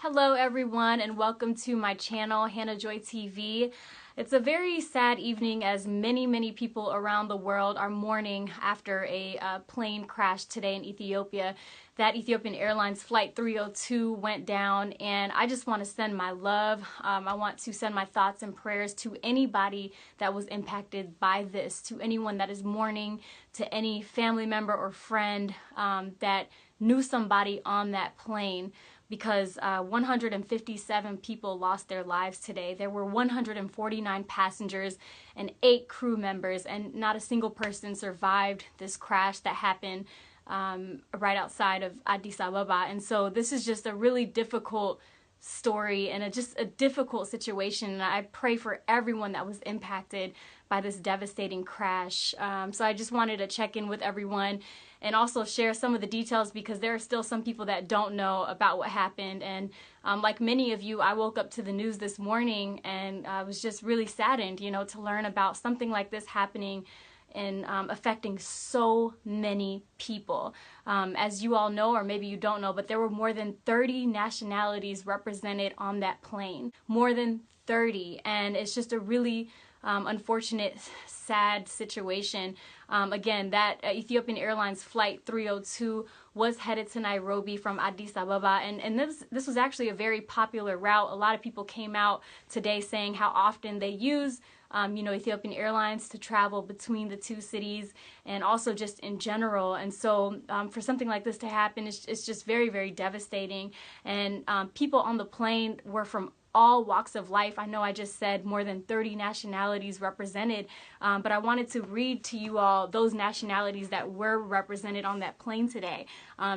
Hello everyone and welcome to my channel, Hannah Joy TV. It's a very sad evening as many people around the world are mourning after a plane crash today in Ethiopia. That Ethiopian Airlines Flight 302 went down, and I just want to send my love. I want to send my thoughts and prayers to anybody that was impacted by this, to anyone that is mourning, to any family member or friend that knew somebody on that plane. Because 157 people lost their lives today. There were 149 passengers and 8 crew members, and not a single person survived this crash that happened right outside of Addis Ababa. And so this is just a really difficult story and just a difficult situation. And I pray for everyone that was impacted by this devastating crash. So I just wanted to check in with everyone and also share some of the details, because there are still some people that don't know about what happened. And like many of you, I woke up to the news this morning and I was just really saddened, to learn about something like this happening and affecting so many people. As you all know, or maybe you don't know, but there were more than 30 nationalities represented on that plane. More than 30. And it's just a really unfortunate, sad situation. Again, that Ethiopian Airlines Flight 302 was headed to Nairobi from Addis Ababa, and this was actually a very popular route. A lot of people came out today saying how often they use Ethiopian Airlines to travel between the two cities, and also just in general. And so for something like this to happen, it's just very devastating. And people on the plane were from all walks of life. I know I just said more than 30 nationalities represented, but I wanted to read to you all those nationalities that were represented on that plane today,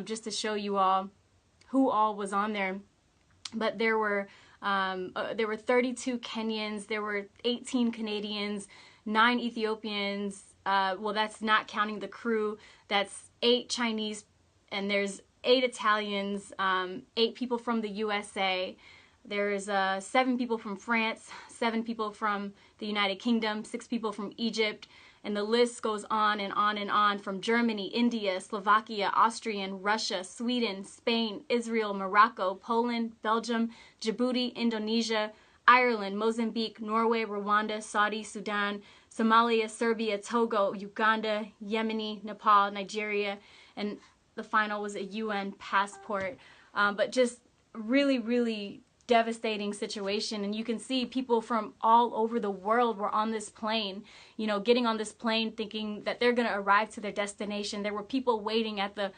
just to show you all who all was on there. But there were 32 Kenyans, there were 18 Canadians, 9 Ethiopians, well, that's not counting the crew, that's 8 Chinese, and there's 8 Italians, 8 people from the USA, there's 7 people from France, 7 people from the United Kingdom, 6 people from Egypt, and the list goes on and on and on, from Germany, India, Slovakia, Austria, Russia, Sweden, Spain, Israel, Morocco, Poland, Belgium, Djibouti, Indonesia, Ireland, Mozambique, Norway, Rwanda, Saudi, Sudan, Somalia, Serbia, Togo, Uganda, Yemeni, Nepal, Nigeria, and the final was a UN passport. But just really devastating situation. And you can see people from all over the world were on this plane, getting on this plane thinking that they're going to arrive to their destination. There were people waiting at the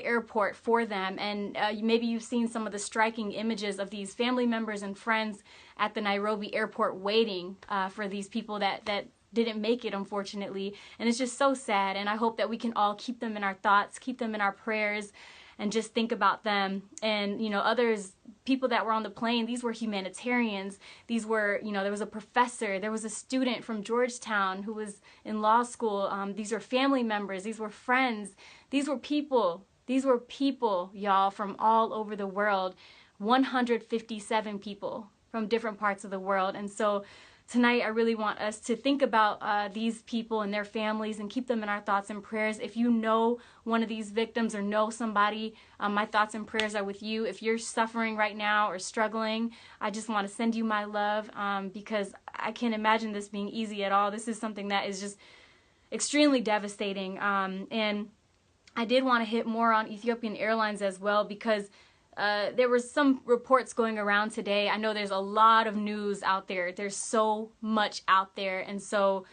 airport for them, and maybe you've seen some of the striking images of these family members and friends at the Nairobi airport waiting for these people that didn't make it, unfortunately. And it's just so sad, and I hope that we can all keep them in our thoughts, keep them in our prayers, and just think about them. And people that were on the plane, these were humanitarians. These were, there was a professor, there was a student from Georgetown who was in law school. These were family members, these were friends, these were people, y'all, from all over the world. 157 people from different parts of the world. And so tonight I really want us to think about these people and their families and keep them in our thoughts and prayers. If you know one of these victims or know somebody, my thoughts and prayers are with you. If you're suffering right now or struggling, I just want to send you my love, because I can't imagine this being easy at all. This is something that is just extremely devastating. And I did want to hit more on Ethiopian Airlines as well, because there were some reports going around today. I know there's a lot of news out there. There's so much out there. And so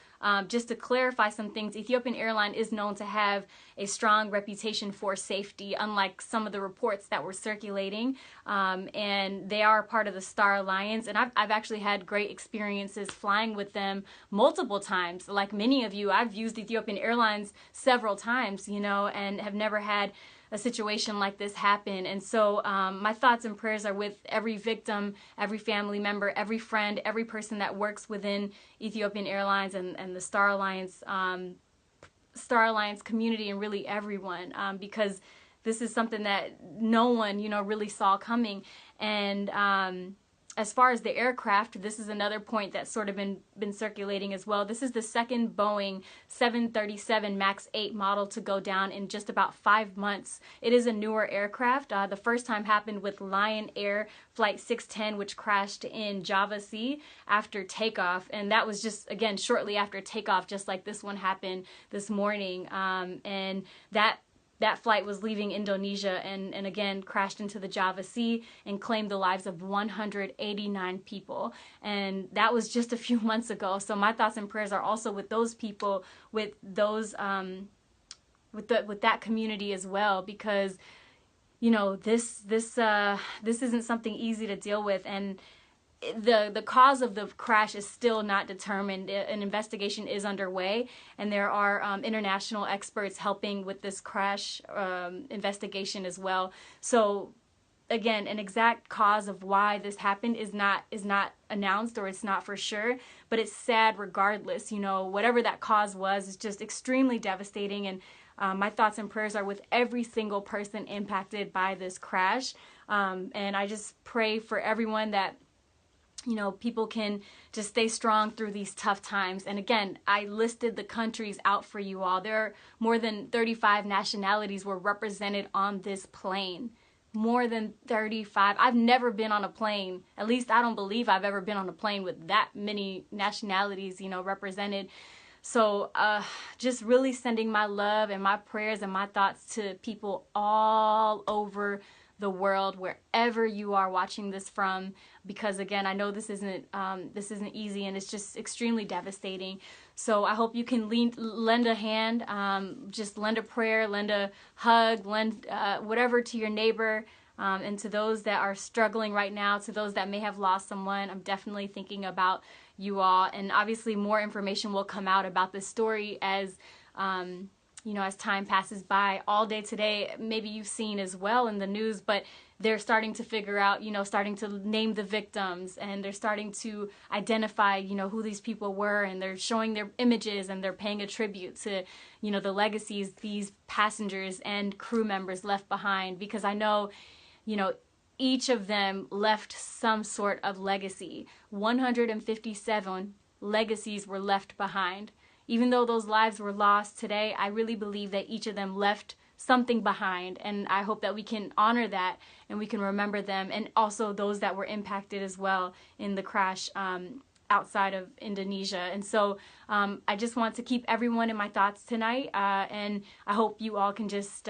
just to clarify some things, Ethiopian Airlines is known to have a strong reputation for safety, unlike some of the reports that were circulating. And they are part of the Star Alliance. And I've actually had great experiences flying with them multiple times. Like many of you, I've used Ethiopian Airlines several times, and have never had a situation like this happen. And so my thoughts and prayers are with every victim, every family member, every friend, every person that works within Ethiopian Airlines and the Star Alliance community, and really everyone, because this is something that no one really saw coming. And as far as the aircraft, this is another point that's sort of been circulating as well. This is the second Boeing 737 MAX 8 model to go down in just about 5 months. It is a newer aircraft. The first time happened with Lion Air Flight 610, which crashed in Java Sea after takeoff. And that was just, again, shortly after takeoff, just like this one happened this morning. And that flight was leaving Indonesia and again crashed into the Java Sea and claimed the lives of 189 people. And that was just a few months ago. So my thoughts and prayers are also with those people, with those with that community as well, because you know this isn't something easy to deal with, and the cause of the crash is still not determined. An investigation is underway, and there are international experts helping with this crash investigation as well. So again, an exact cause of why this happened is not announced, or it's not for sure, but it's sad regardless. You know, whatever that cause was, it's just extremely devastating, and my thoughts and prayers are with every single person impacted by this crash. And I just pray for everyone that, you know, people can just stay strong through these tough times. And again, I listed the countries out for you all. There are more than 35 nationalities were represented on this plane. More than 35. I've never been on a plane. At least I don't believe I've ever been on a plane with that many nationalities, you know, represented. So just really sending my love and my prayers and my thoughts to people all over the world, wherever you are watching this from, because again, I know this isn't easy, and it's just extremely devastating. So I hope you can lend a hand, just lend a prayer, lend a hug, lend whatever to your neighbor, and to those that are struggling right now, to those that may have lost someone. I'm definitely thinking about you all, and obviously more information will come out about this story as you know, as time passes by. All day today, maybe you've seen as well in the news, but they're starting to figure out, you know, starting to name the victims, and they're starting to identify, you know, who these people were, and they're showing their images, and they're paying a tribute to, you know, the legacies these passengers and crew members left behind, because I know, you know, each of them left some sort of legacy. 157 legacies were left behind. Even though those lives were lost today, I really believe that each of them left something behind, and I hope that we can honor that and we can remember them, and also those that were impacted as well in the crash outside of Indonesia. And so I just want to keep everyone in my thoughts tonight, and I hope you all can just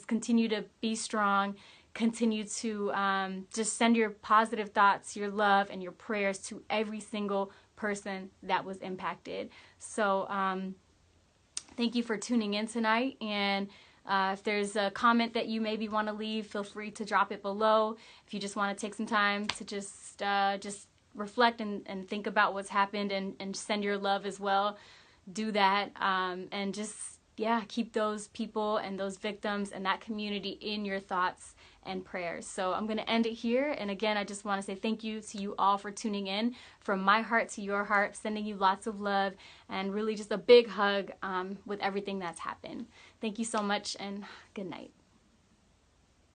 continue to be strong, continue to just send your positive thoughts, your love, and your prayers to every single person that was impacted. So thank you for tuning in tonight, and if there's a comment that you maybe want to leave, feel free to drop it below. If you just want to take some time to just reflect and think about what's happened, and send your love as well, do that, and just, yeah, keep those people and those victims and that community in your thoughts and prayers. So I'm going to end it here. And again, I just want to say thank you to you all for tuning in. From my heart to your heart, sending you lots of love, and really just a big hug with everything that's happened. Thank you so much, and good night.